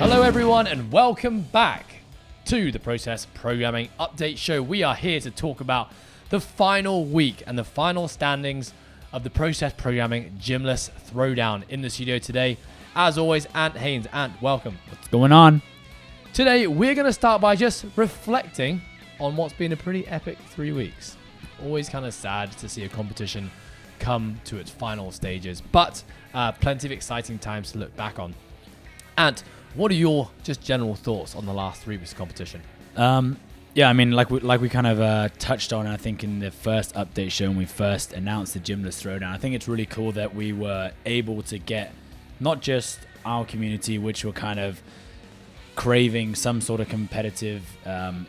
Hello everyone and welcome back to the Process Programming Update Show. We are here to talk about the final week and the final standings of the Process Programming Gymless Throwdown. In the studio today, as always, Ant Haynes. Ant, welcome. What's going on? Today we're going to start by just reflecting on what's been a pretty epic 3 weeks. Always kind of sad to see a competition come to its final stages, but plenty of exciting times to look back on. Ant, what are your just general thoughts on the last 3 weeks of competition? Yeah, I mean, like we kind of touched on, I think, in the first update show when we first announced the Gymless Throwdown. I think it's really cool that we were able to get not just our community, which were kind of craving some sort of competitive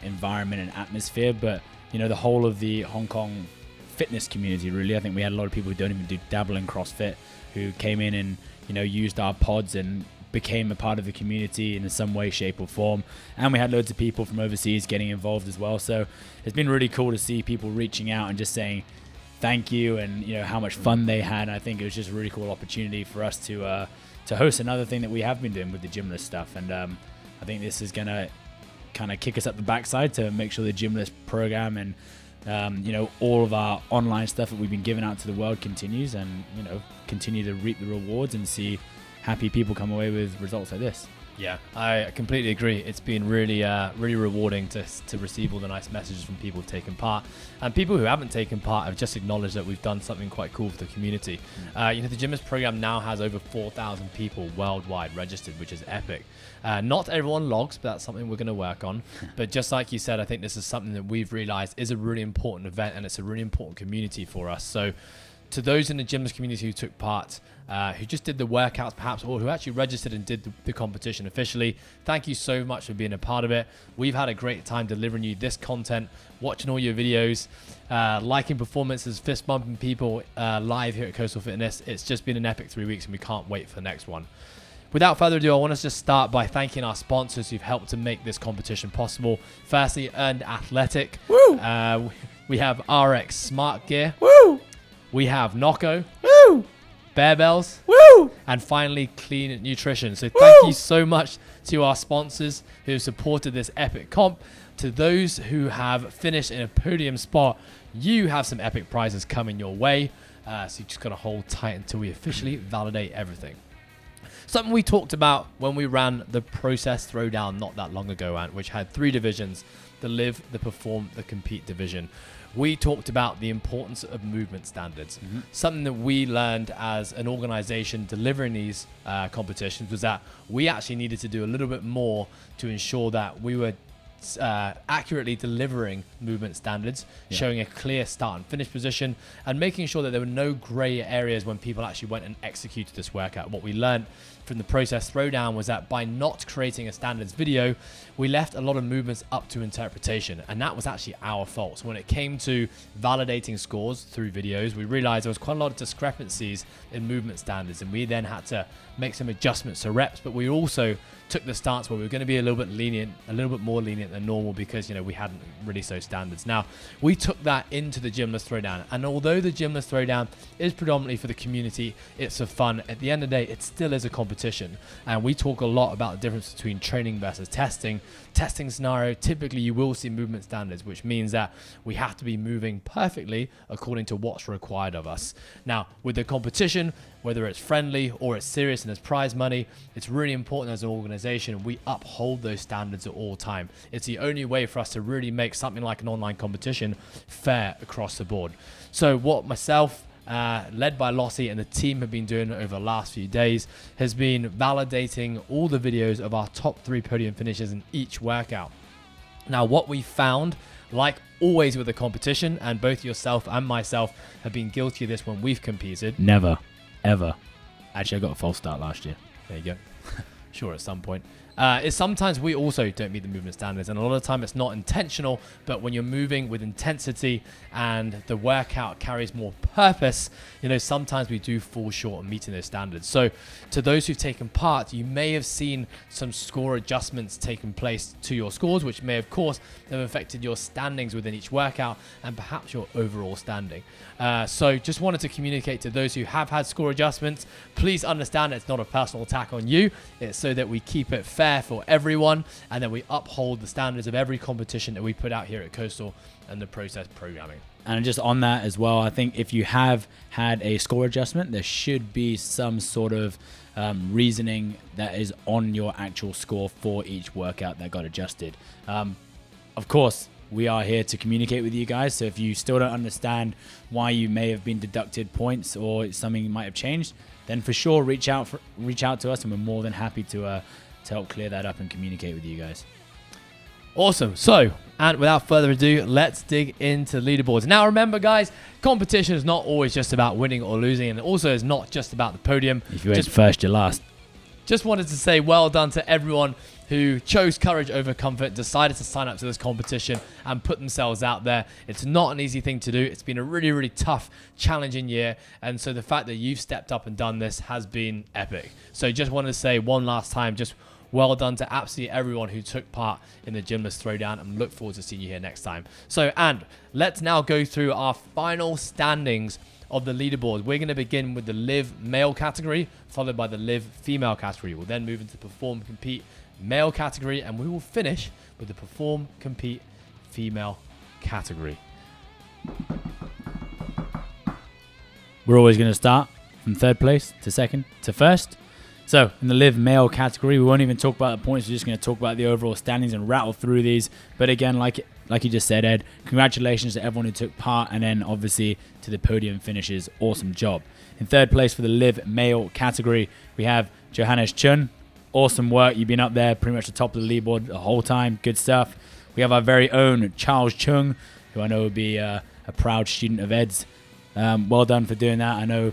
environment and atmosphere, but the whole of the Hong Kong fitness community. Really, I think we had a lot of people who don't even dabble in CrossFit who came in and used our pods and became a part of the community in some way, shape or form. And we had loads of people from overseas getting involved as well. So it's been really cool to see people reaching out and just saying thank you and how much fun they had. I think it was just a really cool opportunity for us to host another thing that we have been doing with the Gymless stuff. And I think this is going to kind of kick us up the backside to make sure the Gymless program and all of our online stuff that we've been giving out to the world continues and continue to reap the rewards and see happy people come away with results like this. Yeah, I completely agree. It's been really rewarding to receive all the nice messages from people who've taken part. And people who haven't taken part have just acknowledged that we've done something quite cool for the community. The Gymless program now has over 4,000 people worldwide registered, which is epic. Not everyone logs, but that's something we're going to work on. But just like you said, I think this is something that we've realized is a really important event and it's a really important community for us. So to those in the Gymless community who took part, who just did the workouts perhaps, or who actually registered and did the competition officially, thank you so much for being a part of it. We've had a great time delivering you this content, watching all your videos, liking performances, fist bumping people live here at Coastal Fitness. It's just been an epic 3 weeks and we can't wait for the next one. Without further ado, I want to just start by thanking our sponsors who've helped to make this competition possible. Firstly, Earned Athletic. Woo! We have RX Smart Gear. Woo! We have Nocco. Woo! Bear Bells. Woo! And finally, Clean Nutrition. So thank you so much to our sponsors who have supported this epic comp. To those who have finished in a podium spot, you have some epic prizes coming your way. So you just got to hold tight until we officially validate everything. Something we talked about when we ran the Process Throwdown not that long ago, Ant, which had 3 divisions: the Live, the Perform, the Compete division. We talked about the importance of movement standards. Something that we learned as an organization delivering these competitions was that we actually needed to do a little bit more to ensure that we were accurately delivering movement standards, showing a clear start and finish position, and making sure that there were no gray areas when people actually went and executed this workout. What we learned from the Process Throwdown was that by not creating a standards video, we left a lot of movements up to interpretation, and that was actually our fault. So when it came to validating scores through videos, we realized there was quite a lot of discrepancies in movement standards, and we then had to make some adjustments to reps, but we also took the stance where we were going to be a little bit more lenient than normal because we hadn't released those standards. Now we took that into the Gymless Throwdown, and although the Gymless Throwdown is predominantly for the community, it's for fun. At the end of the day, it still is a competition, and we talk a lot about the difference between training versus testing. Testing scenario, typically you will see movement standards, which means that we have to be moving perfectly according to what's required of us. Now with the competition, whether it's friendly or it's serious and there's prize money, it's really important as an organization we uphold those standards at all time. It's the only way for us to really make something like an online competition fair across the board. So what myself, led by Lossie and the team have been doing over the last few days has been validating all the videos of our top 3 podium finishes in each workout. Now what we found, like always with the competition, and both yourself and myself have been guilty of this when we've competed. Never. Ever. Actually, I got a false start last year. There you go. Sure, at some point. Is sometimes we also don't meet the movement standards, and a lot of the time it's not intentional, but when you're moving with intensity and the workout carries more purpose, sometimes we do fall short of meeting those standards. So to those who've taken part, you may have seen some score adjustments taking place to your scores, which may of course have affected your standings within each workout and perhaps your overall standing. So just wanted to communicate to those who have had score adjustments, please understand it's not a personal attack on you. It's so that we keep it fair fair for everyone, and that we uphold the standards of every competition that we put out here at Coastal and the process programming. And just on that as well, I think if you have had a score adjustment, there should be some sort of reasoning that is on your actual score for each workout that got adjusted. Of course, we are here to communicate with you guys. So if you still don't understand why you may have been deducted points or something might have changed, then for sure reach out to us, and we're more than happy to help clear that up and communicate with you guys. Awesome. So, and without further ado, let's dig into leaderboards. Now, remember, guys, competition is not always just about winning or losing, and it also is not just about the podium. If you ain't first, you're last. Just wanted to say well done to everyone who chose courage over comfort, decided to sign up to this competition and put themselves out there. It's not an easy thing to do. It's been a really, really tough, challenging year. And so the fact that you've stepped up and done this has been epic. So just wanted to say one last time, just well done to absolutely everyone who took part in the Gymless Throwdown, and look forward to seeing you here next time. So, and let's now go through our final standings of the leaderboard. We're going to begin with the Live Male category, followed by the Live Female category. We'll then move into the Perform Compete Male category, and we will finish with the Perform Compete Female category. We're always going to start from third place to second to first. So in the Live Male category, we won't even talk about the points. We're just going to talk about the overall standings and rattle through these. But again, like you just said, Ed, congratulations to everyone who took part, and then obviously to the podium finishers. Awesome job. In third place for the Live Male category, we have Johannes Chun. Awesome work. You've been up there pretty much the top of the leaderboard the whole time. Good stuff. We have our very own Chung, who I know will be a proud student of Ed's. Well done for doing that. I know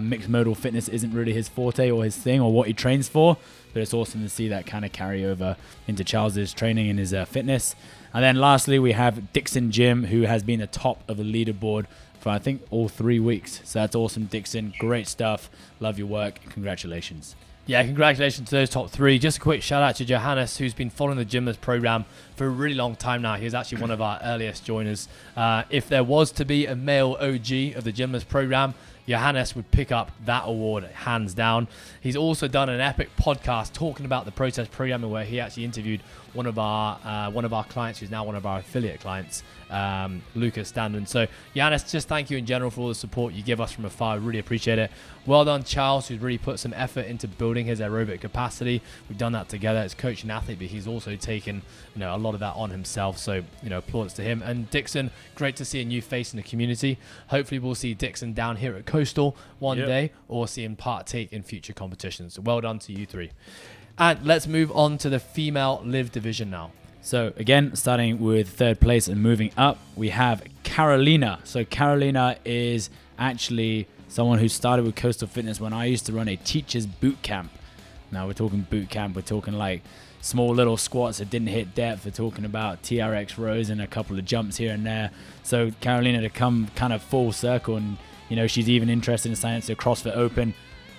mixed modal fitness isn't really his forte or his thing or what he trains for, but it's awesome to see that kind of carry over into Charles's training and his fitness. And then lastly, we have Dixon Jim, who has been the top of the leaderboard for I think all 3 weeks. So that's awesome, Dixon. Great stuff. Love your work. Congratulations. Yeah, congratulations to those top three. Just a quick shout out to Johannes, who's been following the Gymless program for a really long time now. He was actually one of our earliest joiners. If there was to be a male OG of the Gymless program, Johannes would pick up that award hands down. He's also done an epic podcast talking about the process programming, where he actually interviewed one of our clients, who's now one of our affiliate clients, Lucas Standen. So Johannes, just thank you in general for all the support you give us from afar. Really appreciate it. Well done, Charles, who's really put some effort into building his aerobic capacity. We've done that together as coach and athlete, but he's also taken a lot of that on himself. So applause to him. And Dixon, great to see a new face in the community. Hopefully we'll see Dixon down here at Coastal one day, or see him partake in future competitions. So well done to you three. And let's move on to the female live division now. So again, starting with third place and moving up, we have Carolina. So Carolina is actually someone who started with Coastal Fitness when I used to run a teacher's boot camp. Now we're talking boot camp, we're talking like small little squats that didn't hit depth. We're talking about TRX rows and a couple of jumps here and there. So Carolina to come kind of full circle, and she's even interested in signing up to CrossFit Open.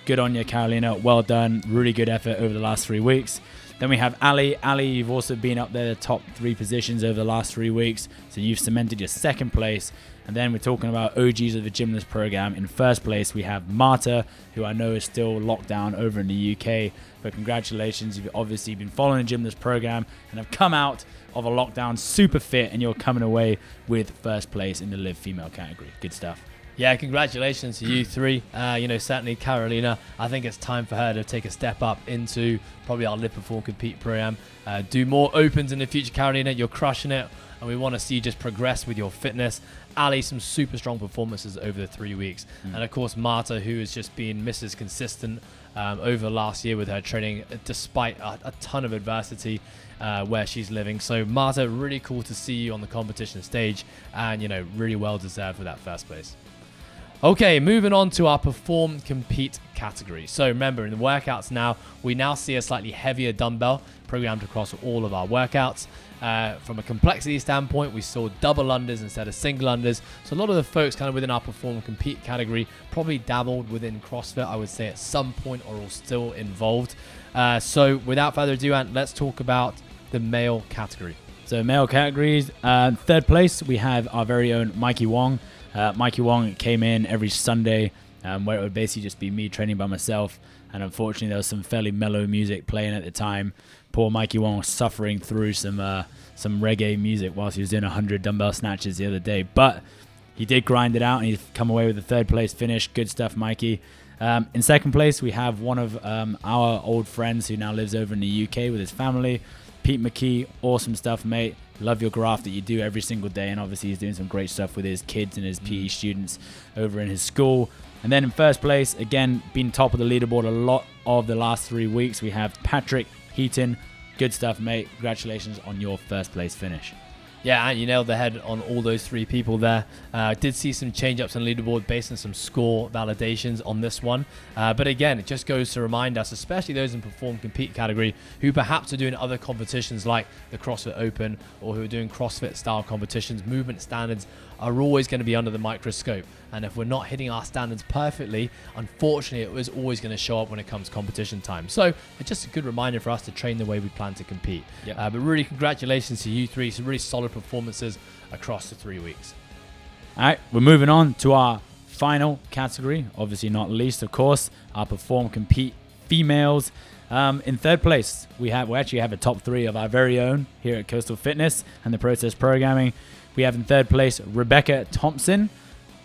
Good on you, Carolina. Well done. Really good effort over the last 3 weeks. Then we have Ali. Ali, you've also been up there the top 3 positions over the last 3 weeks. So you've cemented your second place. And then we're talking about OGs of the Gymless program. In first place, we have Marta, who I know is still locked down over in the UK. But congratulations. You've obviously been following the Gymless program and have come out of a lockdown super fit, and you're coming away with first place in the Live Female category. Good stuff. Yeah, congratulations to you three. Certainly Carolina, I think it's time for her to take a step up into probably our Live Perform Compete program. Do more opens in the future, Carolina. You're crushing it, and we want to see you just progress with your fitness. Ali, some super strong performances over the 3 weeks. And of course, Marta, who has just been Mrs. Consistent over the last year with her training, despite a ton of adversity where she's living. So Marta, really cool to see you on the competition stage, and really well deserved for that first place. Okay, moving on to our Perform Compete category. So remember, in the workouts now, we now see a slightly heavier dumbbell programmed across all of our workouts. From a complexity standpoint, we saw double unders instead of single unders. So a lot of the folks kind of within our Perform Compete category probably dabbled within CrossFit, I would say, at some point, or are still involved. So without further ado, Ant, let's talk about the male category. So male categories, third place, we have our very own Mikey Wong. Mikey Wong came in every Sunday where it would basically just be me training by myself. And unfortunately, there was some fairly mellow music playing at the time. Poor Mikey Wong was suffering through some reggae music whilst he was doing 100 dumbbell snatches the other day. But he did grind it out, and he's come away with a third place finish. Good stuff, Mikey. In second place, we have one of our old friends who now lives over in the UK with his family, Pete McKee. Awesome stuff, mate. Love your graph that you do every single day, and obviously he's doing some great stuff with his kids and his PE students over in his school. And then in first place, again, been top of the leaderboard a lot of the last 3 weeks, we have Patrick Heaton. Good stuff, mate. Congratulations on your first place finish. Yeah, and you nailed the head on all those three people there. Did see some change-ups on the leaderboard based on some score validations on this one. But again, it just goes to remind us, especially those in perform compete category, who perhaps are doing other competitions like the CrossFit Open, or who are doing CrossFit style competitions. Movement standards are always going to be under the microscope. And if we're not hitting our standards perfectly, unfortunately, it was always going to show up when it comes competition time. So it's just a good reminder for us to train the way we plan to compete. Yep. But really, congratulations to you three. Some really solid performances across the 3 weeks. All right, we're moving on to our final category. Obviously not least, of course, our perform compete females. In third place, we actually have a top three of our very own here at Coastal Fitness and the Process Programming. We have in third place Rebecca Thompson.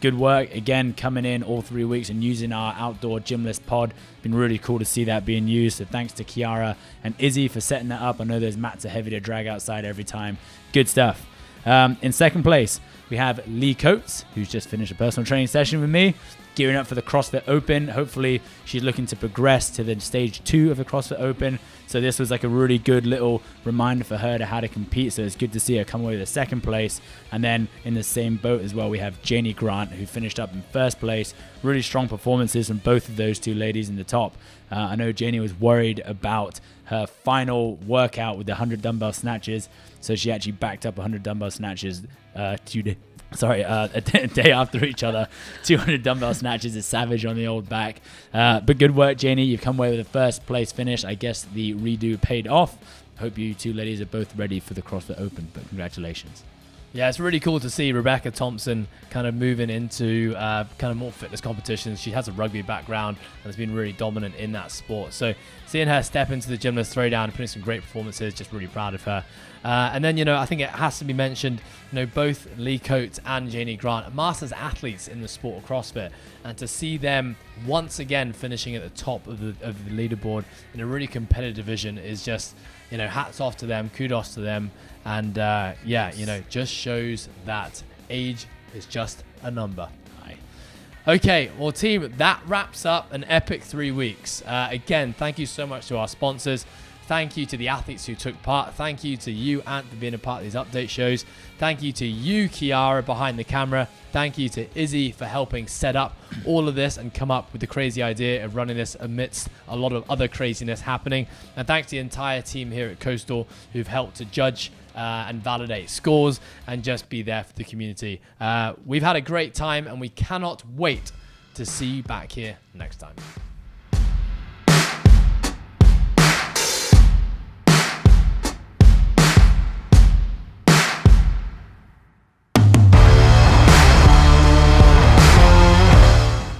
Good work again, coming in all 3 weeks and using our outdoor Gymless pod. Been really cool to see that being used. So thanks to Kiara and Izzy for setting that up. I know those mats are heavy to drag outside every time. Good stuff. In second place, we have Lee Coates, who's just finished a personal training session with me, gearing up for the CrossFit Open. Hopefully she's looking to progress to the stage 2 of the CrossFit Open. So this was like a really good little reminder for her to how to compete. So it's good to see her come away with a second place. And then in the same boat as well, we have Janie Grant, who finished up in first place. Really strong performances from both of those two ladies in the top. I know Janie was worried about her final workout with the 100 dumbbell snatches. So she actually backed up 100 dumbbell snatches a day after each other. 200 dumbbell snatches is savage on the old back. But good work, Janie. You've come away with a first place finish. I guess the redo paid off. Hope you two ladies are both ready for the CrossFit Open, but congratulations. Yeah, it's really cool to see Rebecca Thompson kind of moving into kind of more fitness competitions. She has a rugby background and has been really dominant in that sport. So seeing her step into the Gymless Throwdown and putting some great performances, just really proud of her. And then, I think it has to be mentioned, both Lee Coates and Janie Grant are masters athletes in the sport of CrossFit. And to see them once again finishing at the top of the leaderboard in a really competitive division is just, hats off to them, kudos to them. And just shows that age is just a number. Okay, well, team, that wraps up an epic 3 weeks. Again, thank you so much to our sponsors. Thank you to the athletes who took part. Thank you to you, Ant, for being a part of these update shows. Thank you to you, Kiara, behind the camera. Thank you to Izzy for helping set up all of this and come up with the crazy idea of running this amidst a lot of other craziness happening. And thanks to the entire team here at Coastal who've helped to judge and validate scores and just be there for the community. We've had a great time and we cannot wait to see you back here next time.